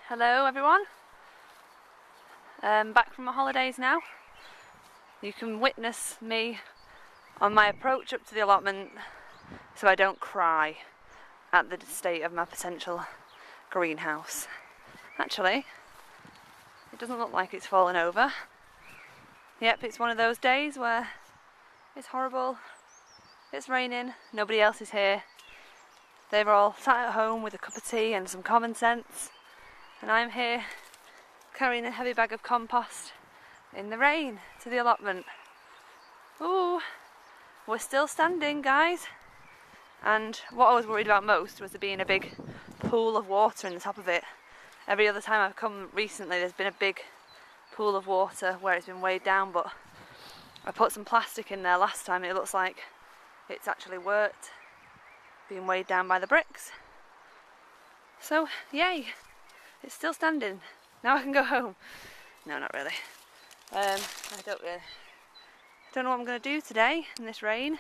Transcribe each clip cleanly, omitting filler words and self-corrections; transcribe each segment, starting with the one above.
Hello everyone, back from my holidays now. You can witness me on my approach up to the allotment so I don't cry at the state of my potential greenhouse. Actually, it doesn't look like it's fallen over. Yep, it's one of those days where it's horrible, it's raining, nobody else is here. They're all sat at home with a cup of tea and some common sense. And I'm here carrying a heavy bag of compost in the rain to the allotment. Ooh, we're still standing, guys. And what I was worried about most was there being a big pool of water in the top of it. Every other time I've come recently there's been a big pool of water where it's been weighed down, but I put some plastic in there last time and it looks like it's actually worked, being weighed down by the bricks. So, yay! It's still standing. Now I can go home. No, not really. I don't know what I'm going to do today in this rain.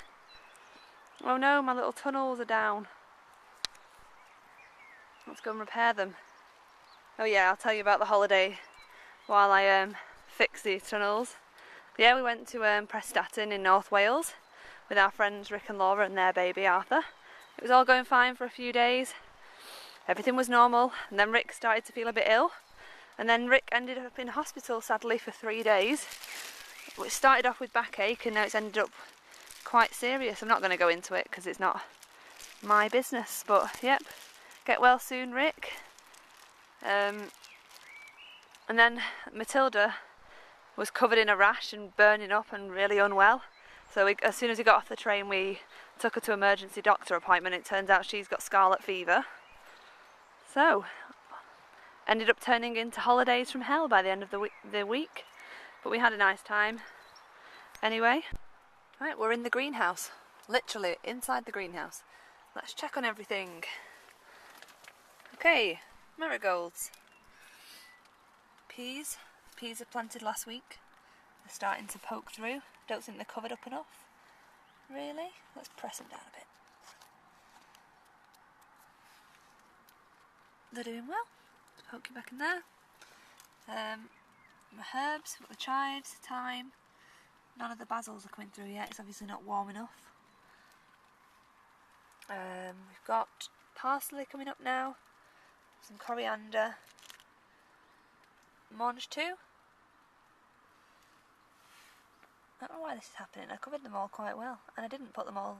Oh no, my little tunnels are down. Let's go and repair them. Oh yeah, I'll tell you about the holiday while I fix these tunnels. But yeah, we went to Prestatyn in North Wales with our friends Rick and Laura and their baby Arthur. It was all going fine for a few days. Everything was normal, and then Rick started to feel a bit ill, and then Rick ended up in hospital sadly for 3 days, which started off with backache and now it's ended up quite serious. I'm not going to go into it because it's not my business, but yep, get well soon Rick. And then Matilda was covered in a rash and burning up and really unwell, so as soon as we got off the train we took her to emergency doctor appointment. It turns out she's got scarlet fever. So, ended up turning into holidays from hell by the end of the week, but we had a nice time anyway. Right, we're in the greenhouse, literally inside the greenhouse. Let's check on everything. Okay, marigolds. Peas are planted last week. They're starting to poke through. Don't think they're covered up enough. Really? Let's press them down a bit. They're doing well. Poke you back in there. My herbs, got the chives, thyme. None of the basils are coming through yet. It's obviously not warm enough. We've got parsley coming up now. Some coriander. Mange too. I don't know why this is happening. I covered them all quite well, and I didn't put them all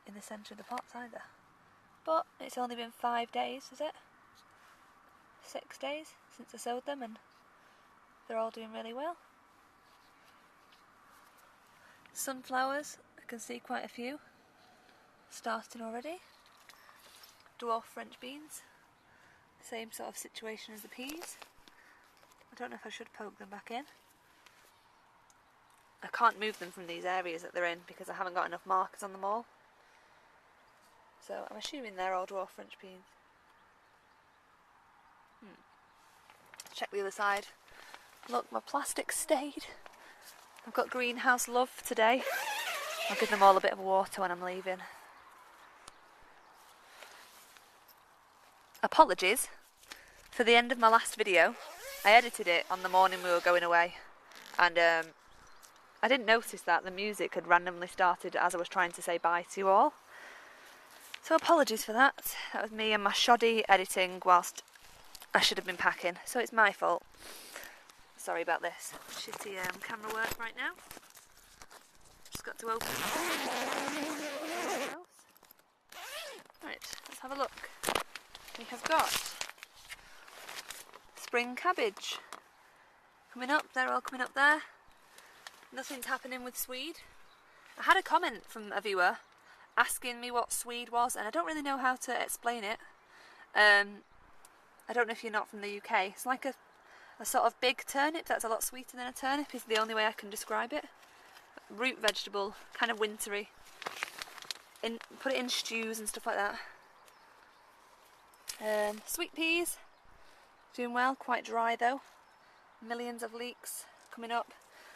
in the centre of the pots either. But it's only been 5 days, is it? 6 days since I sowed them and they're all doing really well. Sunflowers, I can see quite a few starting already. Dwarf French beans, same sort of situation as the peas. I don't know if I should poke them back in. I can't move them from these areas that they're in because I haven't got enough markers on them all. So I'm assuming they're all dwarf French beans. Check the other side. Look, my plastic stayed. I've got greenhouse love today. I'll give them all a bit of water when I'm leaving. Apologies for the end of my last video. I edited it on the morning we were going away, and I didn't notice that the music had randomly started as I was trying to say bye to you all. So apologies for that. That was me and my shoddy editing whilst I should have been packing, so it's my fault. Sorry about this shitty camera work right now. Just got to open it. Right, let's have a look. We have got spring cabbage coming up. They're all coming up there. Nothing's happening with swede. I had a comment from a viewer asking me what swede was, and I don't really know how to explain it. I don't know if you're not from the UK. It's like a sort of big turnip that's a lot sweeter than a turnip is the only way I can describe it. Root vegetable, kind of wintry. Put it in stews and stuff like that. Sweet peas, doing well, quite dry though. Millions of leeks coming up.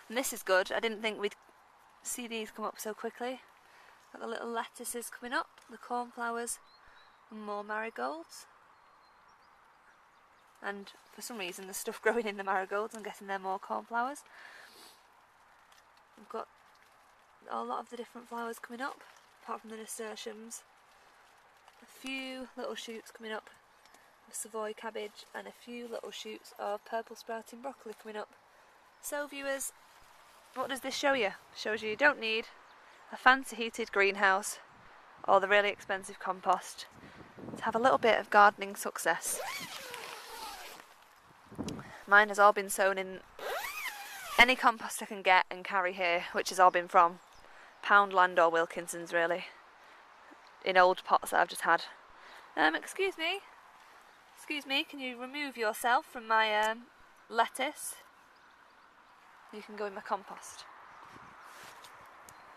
And this is good, I didn't think we'd see these come up so quickly. Got the little lettuces coming up, the cornflowers, and more marigolds. and for some reason there's stuff growing in the marigolds. I'm guessing they're more cornflowers. I've got a lot of the different flowers coming up, apart from the nasturtiums. A few little shoots coming up of Savoy cabbage and a few little shoots of purple sprouting broccoli coming up. So viewers, what does this show you? It shows you don't need a fancy heated greenhouse or the really expensive compost to have a little bit of gardening success. Mine has all been sown in any compost I can get and carry here, which has all been from Poundland or Wilkinson's really, in old pots that I've just had. Excuse me, can you remove yourself from my lettuce? You can go in my compost.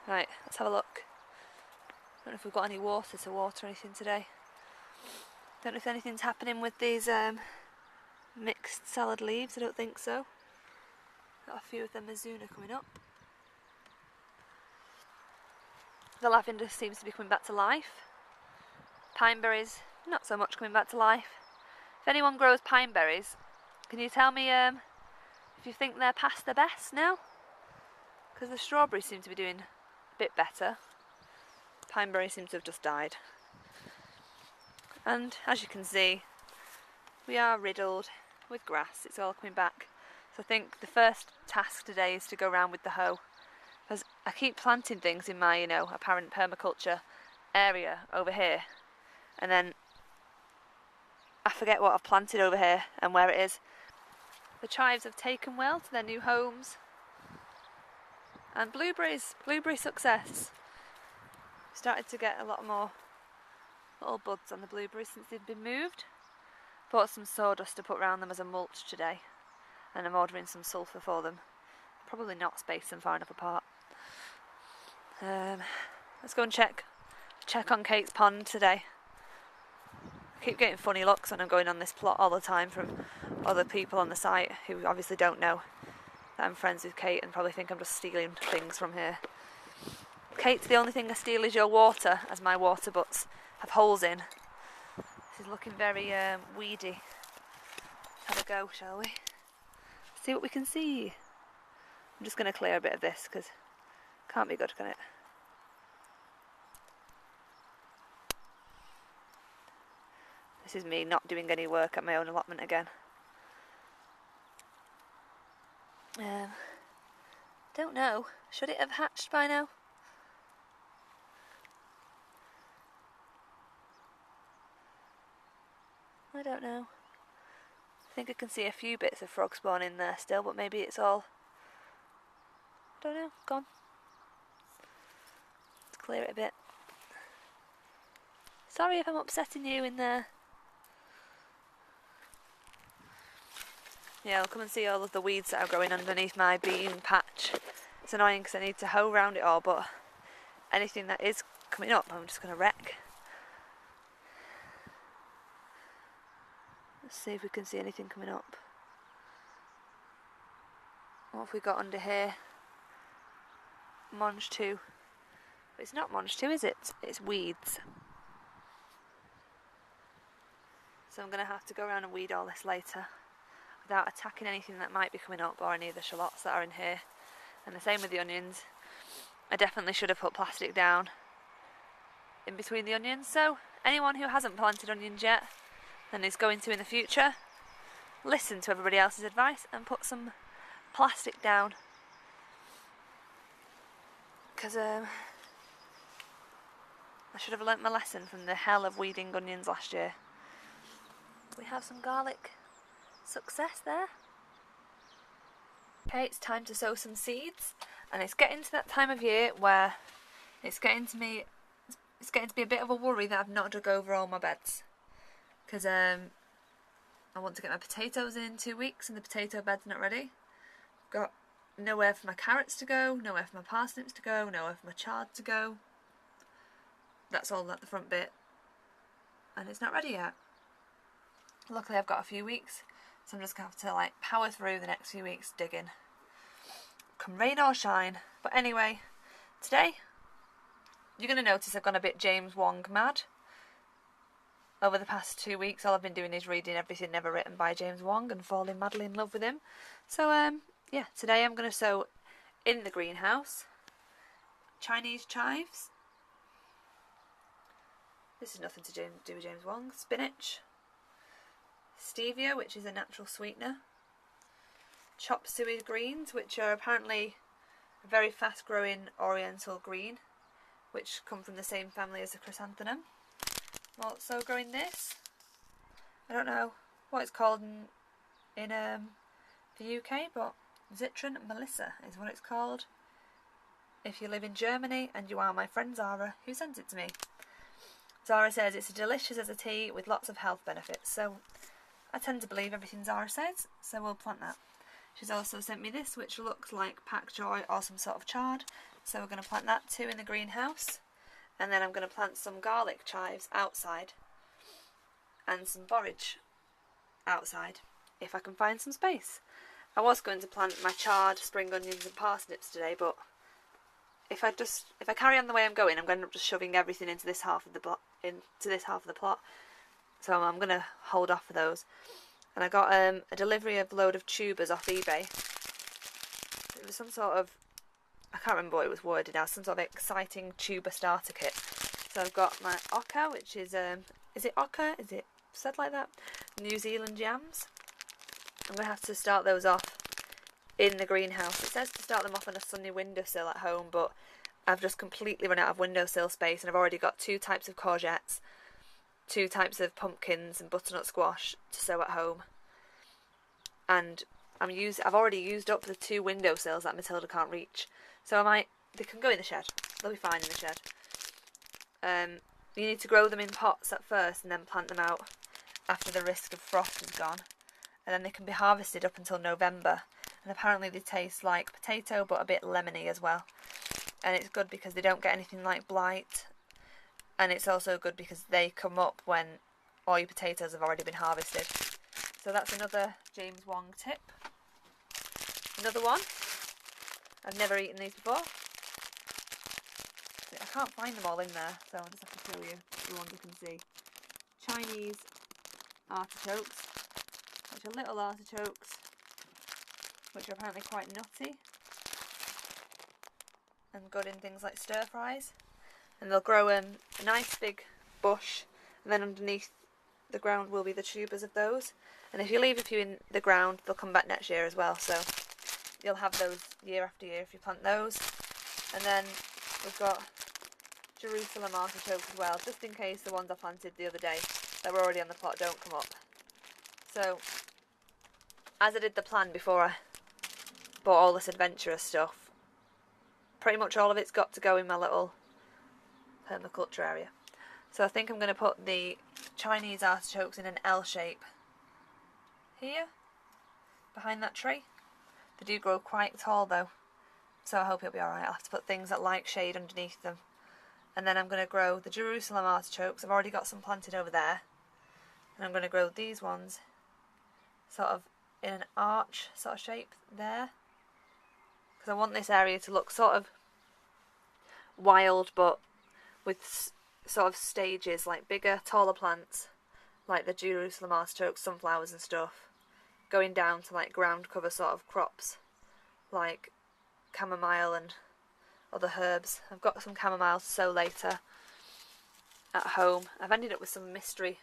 Right, let's have a look. Don't know if we've got any water to water anything today. Don't know if anything's happening with these mixed salad leaves, I don't think so. Got a few of the Mizuna coming up. The lavender seems to be coming back to life. Pine berries, not so much coming back to life. If anyone grows pine berries, can you tell me if you think they're past their best now? Because the strawberries seem to be doing a bit better. Pine berries seem to have just died. And as you can see, we are riddled with grass. It's all coming back. So I think the first task today is to go around with the hoe. Because I keep planting things in my, apparent permaculture area over here. And then I forget what I've planted over here and where it is. The chives have taken well to their new homes. And blueberry success. Started to get a lot more little buds on the blueberries since they've been moved. Bought some sawdust to put around them as a mulch today. And I'm ordering some sulphur for them. Probably not space them far enough apart. Let's go and check on Kate's pond today. I keep getting funny looks when I'm going on this plot all the time from other people on the site who obviously don't know that I'm friends with Kate and probably think I'm just stealing things from here. Kate, the only thing I steal is your water, as my water butts have holes in. This is looking very weedy. Let's have a go, shall we? See what we can see. I'm just going to clear a bit of this because it can't be good, can it? This is me not doing any work at my own allotment again. Don't know. Should it have hatched by now? I don't know. I think I can see a few bits of frog spawn in there still, but maybe it's all... I don't know. Gone. Let's clear it a bit. Sorry if I'm upsetting you in there. Yeah, I'll come and see all of the weeds that are growing underneath my bean patch. It's annoying because I need to hoe around it all, but anything that is coming up I'm just going to wreck. Let's see if we can see anything coming up. What have we got under here? Monge 2. But it's not Monge 2, is it? It's weeds. So I'm going to have to go around and weed all this later without attacking anything that might be coming up or any of the shallots that are in here. And the same with the onions. I definitely should have put plastic down in between the onions. So anyone who hasn't planted onions yet and is going to in the future, listen to everybody else's advice and put some plastic down. Because I should have learnt my lesson from the hell of weeding onions last year. We have some garlic success there. Okay, it's time to sow some seeds, and it's getting to that time of year where it's getting to be a bit of a worry that I've not dug over all my beds, because I want to get my potatoes in 2 weeks and the potato bed's not ready. Got nowhere for my carrots to go, nowhere for my parsnips to go, nowhere for my chard to go. That's all at the front bit, and it's not ready yet. Luckily I've got a few weeks, so I'm just going to have to power through the next few weeks digging. Come rain or shine. But anyway, today you're going to notice I've gone a bit James Wong mad. over the past 2 weeks all I've been doing is reading Everything Never Written by James Wong and falling madly in love with him. So yeah, today I'm going to sow in the greenhouse Chinese chives. This is nothing to do with James Wong. Spinach, stevia, which is a natural sweetener, chopped suey greens, which are apparently a very fast growing oriental green, which come from the same family as the chrysanthemum. I'm also growing this. I don't know what it's called in the UK, but Zitron Melissa is what it's called. If you live in Germany and you are my friend Zara, who sent it to me. Zara says it's delicious as a tea with lots of health benefits, so I tend to believe everything Zara says, so we'll plant that. She's also sent me this, which looks like pak choi or some sort of chard, so we're going to plant that too in the greenhouse. And then I'm going to plant some garlic chives outside and some borage outside, if I can find some space. I was going to plant my chard, spring onions and parsnips today, but if I carry on the way I'm going, I'm going to end up just shoving everything into this half of the plot. So I'm going to hold off for those. And I got a delivery of a load of tubers off eBay. It was some sort of, I can't remember what it was worded as, some sort of exciting tuber starter kit. So I've got my oca, which is it oca? Is it said like that? New Zealand yams. I'm going to have to start those off in the greenhouse. It says to start them off on a sunny windowsill at home, but I've just completely run out of windowsill space, and I've already got 2 types of courgettes, 2 types of pumpkins and butternut squash to sow at home. And I've already used up the 2 windowsills that Matilda can't reach. So they can go in the shed. They'll be fine in the shed. You need to grow them in pots at first and then plant them out after the risk of frost is gone. And then they can be harvested up until November. And apparently they taste like potato but a bit lemony as well. And it's good because they don't get anything like blight. And it's also good because they come up when all your potatoes have already been harvested. So that's another James Wong tip. Another one. I've never eaten these before. I can't find them all in there, so I'll just have to show you the ones you can see. Chinese artichokes, which are little artichokes, which are apparently quite nutty and good in things like stir fries. And they'll grow a nice big bush, and then underneath the ground will be the tubers of those. And if you leave a few in the ground, they'll come back next year as well, so you'll have those year after year if you plant those. And then we've got Jerusalem artichokes as well, just in case the ones I planted the other day that were already on the plot don't come up. So, as I did the plan before I bought all this adventurous stuff, pretty much all of it's got to go in my little permaculture area. So I think I'm going to put the Chinese artichokes in an L shape here, behind that tree. They do grow quite tall though, so I hope it'll be alright. I'll have to put things that like shade underneath them. And then I'm going to grow the Jerusalem artichokes. I've already got some planted over there. And I'm going to grow these ones sort of in an arch sort of shape there. Because I want this area to look sort of wild, but with sort of stages, like bigger, taller plants, like the Jerusalem artichokes, sunflowers and stuff, going down to like ground cover sort of crops, like chamomile and other herbs. I've got some chamomile to sow later at home. I've ended up with some mystery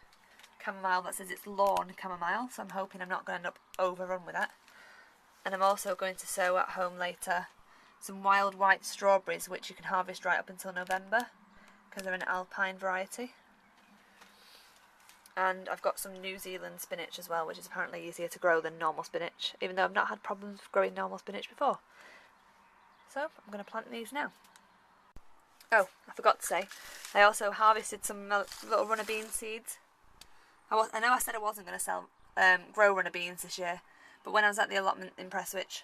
chamomile that says it's lawn chamomile, so I'm hoping I'm not going to end up overrun with that. And I'm also going to sow at home later some wild white strawberries, which you can harvest right up until November because they're an alpine variety. And I've got some New Zealand spinach as well, which is apparently easier to grow than normal spinach, even though I've not had problems growing normal spinach before. So I'm going to plant these now. Oh, I forgot to say, I also harvested some little runner bean seeds. I know I said I wasn't going to grow runner beans this year, but when I was at the allotment in Prestwich,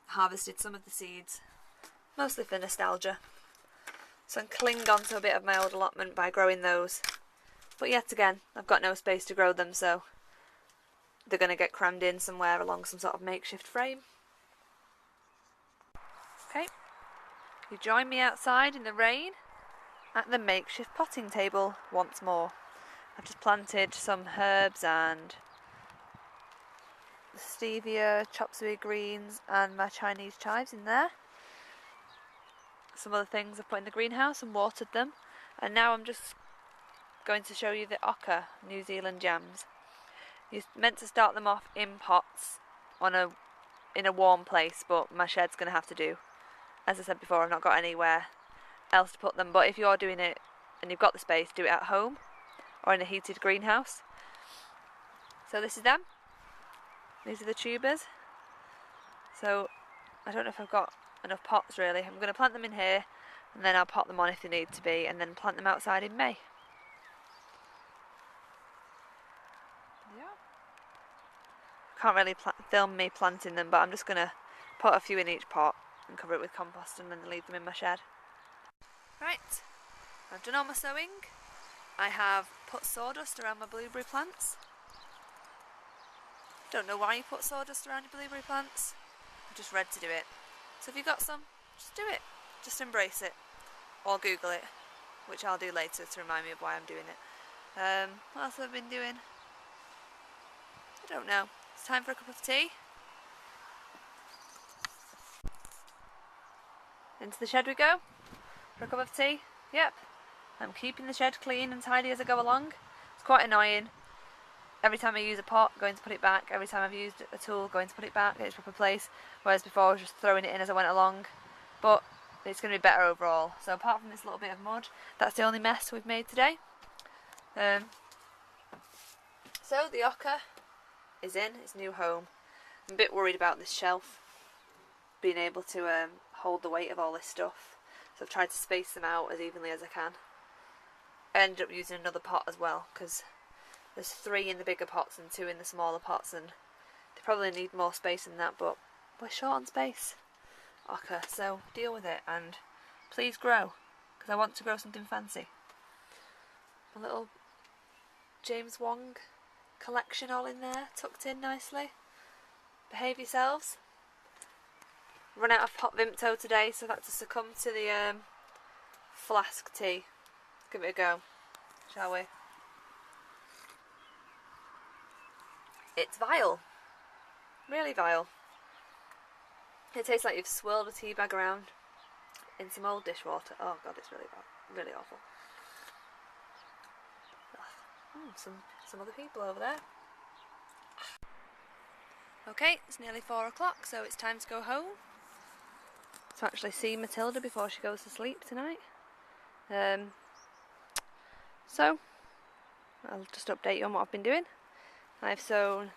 I harvested some of the seeds, mostly for nostalgia. So I'm clinged on to a bit of my old allotment by growing those. But yet again, I've got no space to grow them, so they're going to get crammed in somewhere along some sort of makeshift frame. Okay, you join me outside in the rain at the makeshift potting table once more. I've just planted some herbs and stevia, chop suey greens and my Chinese chives in there. Some other things I've put in the greenhouse and watered them. And now I'm just going to show you the Ocker New Zealand jams. You're meant to start them off in pots in a warm place, but my shed's going to have to do. As I said before, I've not got anywhere else to put them, but if you're doing it and you've got the space, do it at home or in a heated greenhouse. So this is them. These are the tubers. So I don't know if I've got enough pots really. I'm going to plant them in here and then I'll pot them on if they need to be, and then plant them outside in May. Can't really film me planting them, but I'm just going to put a few in each pot and cover it with compost and then leave them in my shed. Right, I've done all my sowing. I have put sawdust around my blueberry plants. Don't know why you put sawdust around your blueberry plants. I just read to do it. So if you've got some, just do it. Just embrace it. Or Google it, which I'll do later to remind me of why I'm doing it. What else have I been doing? I don't know. It's time for a cup of tea. Into the shed we go for a cup of tea. Yep, I'm keeping the shed clean and tidy as I go along. It's quite annoying. Every time I use a pot, going to put it back. Every time I've used a tool, going to put it back in its proper place. Whereas before I was just throwing it in as I went along. But it's going to be better overall. So apart from this little bit of mud, that's the only mess we've made today. So the Ocker is in its new home. I'm a bit worried about this shelf being able to hold the weight of all this stuff, so I've tried to space them out as evenly as I can. I ended up using another pot as well because there's 3 in the bigger pots and 2 in the smaller pots, and they probably need more space than that, but we're short on space, Ocker, so deal with it and please grow, because I want to grow something fancy. A little James Wong collection all in there, tucked in nicely. Behave yourselves. Run out of hot Vimto today, so I've had to succumb to the flask tea. Give it a go, shall we? It's vile. Really vile. It tastes like you've swirled a tea bag around in some old dishwater. Oh god, it's really bad. Really awful. Some other people over there. Okay, it's nearly 4 o'clock, so it's time to go home. To actually see Matilda before she goes to sleep tonight. So, I'll just update you on what I've been doing. I've sown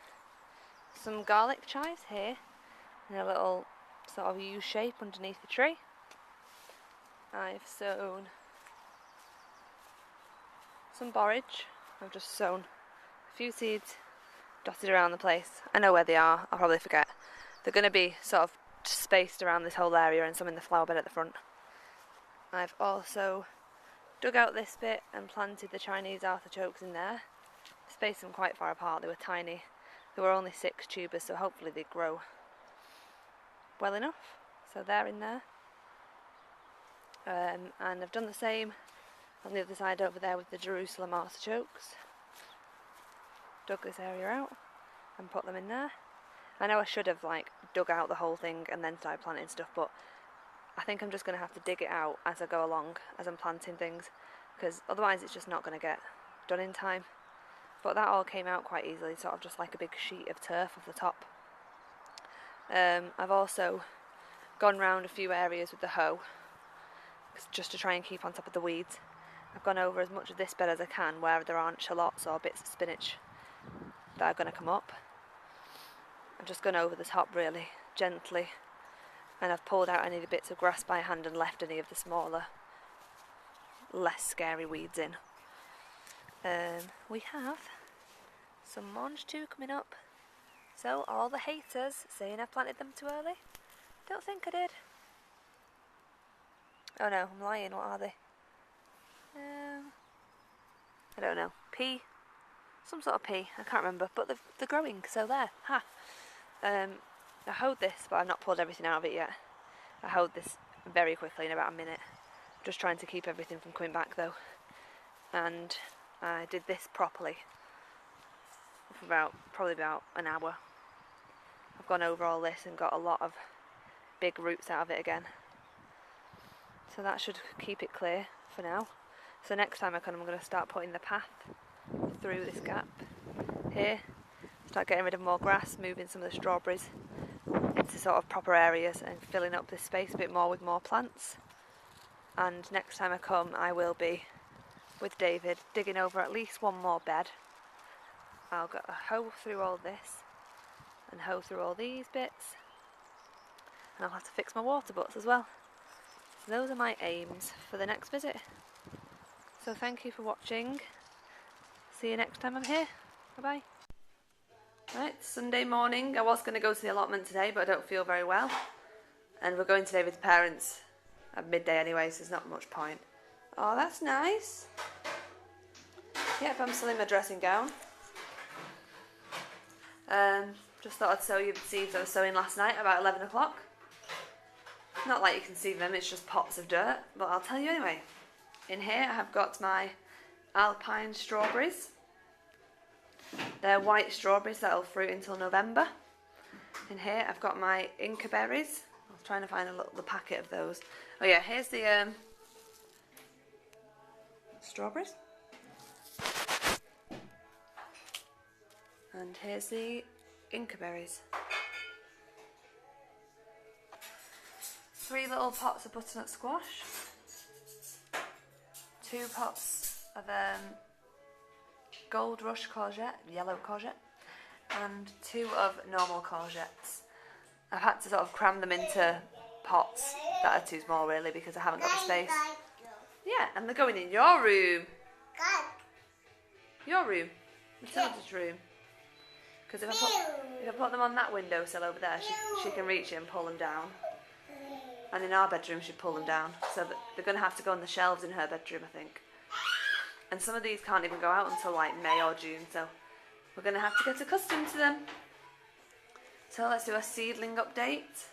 some garlic chives here in a little sort of U shape underneath the tree. I've sown some borage. I've just sown a few seeds dotted around the place. I know where they are, I'll probably forget. They're going to be sort of spaced around this whole area and some in the flower bed at the front. I've also dug out this bit and planted the Chinese artichokes in there. Spaced them quite far apart, they were tiny. There were only 6 tubers, so hopefully they grow well enough. So they're in there. And I've done the same on the other side over there with the Jerusalem artichokes. Dug this area out and put them in there. I know I should have dug out the whole thing and then started planting stuff, but I think I'm just going to have to dig it out as I go along, as I'm planting things, because otherwise it's just not going to get done in time. But that all came out quite easily, sort of just like a big sheet of turf off the top. I've also gone round a few areas with the hoe, just to try and keep on top of the weeds. I've gone over as much of this bed as I can where there aren't shallots or bits of spinach that are going to come up. I've just gone over the top really gently, and I've pulled out any of the bits of grass by hand and left any of the smaller, less scary weeds in. We have some mange too coming up, so all the haters saying I planted them too early, don't think I did. Oh no, I'm lying, what are they? I don't know, pea? Some sort of pea, I can't remember, but they're growing, so there, ha! I hoed this, but I've not pulled everything out of it yet. I hoed this very quickly in about a minute, just trying to keep everything from coming back though. And I did this properly for probably about an hour. I've gone over all this and got a lot of big roots out of it again. So that should keep it clear for now. So next time I come, I'm going to start putting the path through this gap here. Start getting rid of more grass, moving some of the strawberries into sort of proper areas and filling up this space a bit more with more plants. And next time I come, I will be, with David, digging over at least one more bed. I'll go a hoe through all this and hoe through all these bits, and I'll have to fix my water butts as well. So those are my aims for the next visit. So thank you for watching. See you next time I'm here. Bye bye. Right, Sunday morning. I was going to go to the allotment today, but I don't feel very well, and we're going today with the parents at midday anyway, so there's not much point. Oh, that's nice. Yep, I'm still in my dressing gown. Just thought I'd show you the seeds I was sowing last night about 11 o'clock. Not like you can see them, it's just pots of dirt, but I'll tell you anyway. In here I have got my alpine strawberries. They're white strawberries that'll fruit until November. In here I've got my Inca berries. I was trying to find the packet of those. Oh yeah, here's the strawberries. And here's the Inca berries. 3 little pots of butternut squash. 2 pots of gold rush courgette, yellow courgette, and 2 of normal courgettes. I've had to sort of cram them into pots that are too small really because I haven't got the space. Yeah, and they're going in your room. Your room. Matilda's room. Because if I put them on that windowsill over there, she can reach it and pull them down. And in our bedroom she'd pull them down. So they're going to have to go on the shelves in her bedroom, I think. And some of these can't even go out until like May or June, so we're going to have to get accustomed to them. So let's do a seedling update.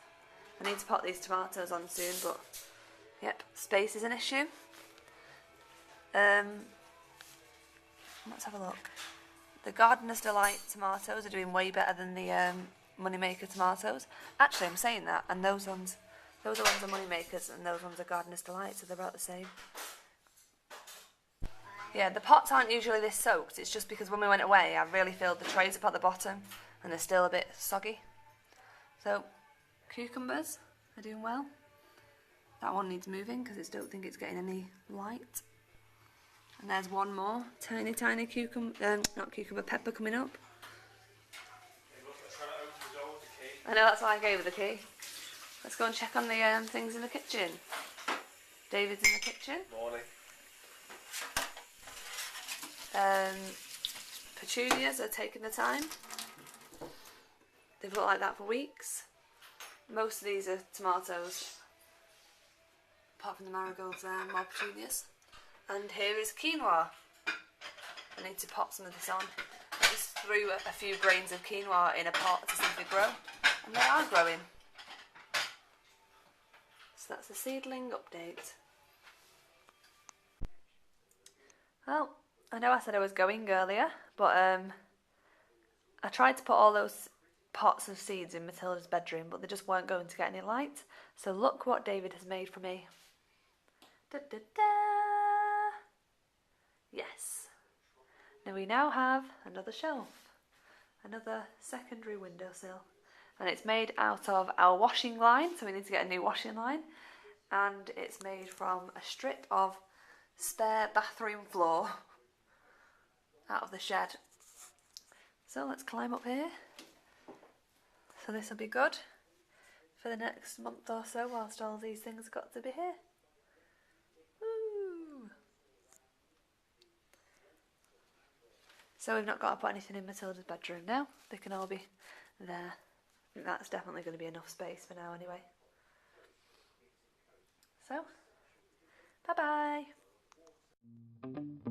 I need to pot these tomatoes on soon, but yep, space is an issue. Let's have a look. The Gardener's Delight tomatoes are doing way better than the Moneymaker tomatoes. Actually, I'm saying that, and those are ones are Moneymakers, and those ones are Gardener's Delight, so they're about the same. Yeah, the pots aren't usually this soaked. It's just because when we went away, I really filled the trays up at the bottom, and they're still a bit soggy. So, cucumbers are doing well. That one needs moving because I don't think it's getting any light. And there's one more tiny pepper coming up. I know, that's why I gave her the key. Let's go and check on the things in the kitchen. David's in the kitchen. Morning. Petunias are taking the time. They've looked like that for weeks. Most of these are tomatoes, apart from the marigolds there, more petunias. And here is quinoa. I need to pot some of this on. I just threw a few grains of quinoa in a pot to see if they grow, and they are growing. So that's the seedling update. Well, I know I said I was going earlier, but I tried to put all those pots of seeds in Matilda's bedroom, but they just weren't going to get any light. So look what David has made for me. Da, da, da. Yes. Now we now have another shelf, another secondary windowsill, and it's made out of our washing line, so we need to get a new washing line, and it's made from a strip of spare bathroom floor out of the shed. So let's climb up here. So this will be good for the next month or so whilst all these things got to be here. Woo. So we've not got to put anything in Matilda's bedroom now. They can all be there. I think that's definitely going to be enough space for now anyway. So, bye bye.